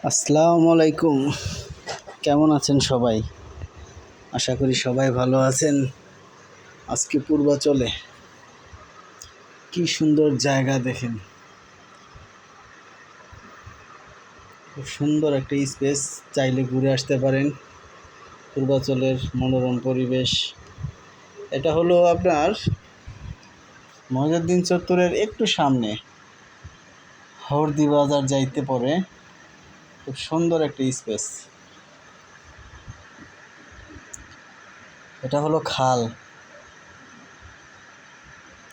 আসসালামু আলাইকুম। কেমন আছেন সবাই? আশা করি সবাই ভালো আছেন। আজকে পূর্বাচলে কি সুন্দর জায়গা দেখেন, খুব সুন্দর একটা স্পেস। চাইলে ঘুরে আসতে পারেন। পূর্বাচলের মনোরম পরিবেশ। এটা হলো আপনার মহিউদ্দিন চত্বরের একটু সামনে, হরদি বাজার যাইতে পরে খুব সুন্দর একটা স্পেস। এটা হলো খাল,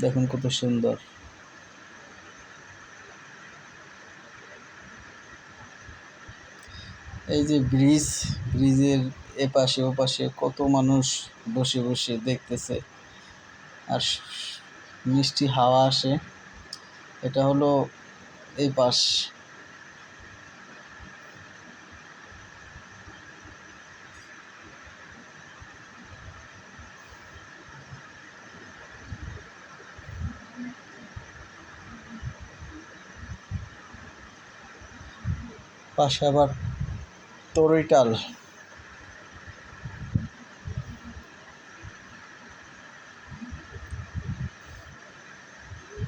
দেখুন কত সুন্দর। এই যে ব্রিজের এপাশে ওপাশে কত মানুষ বসে বসে দেখতেছে, আর মিষ্টি হাওয়া আসে। এটা হলো এই পাশে আবার তরৈটাল।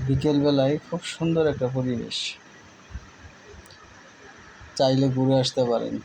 বিকেলবেলায় খুব সুন্দর একটা পরিবেশ, চাইলে ঘুরে আসতে পারেন।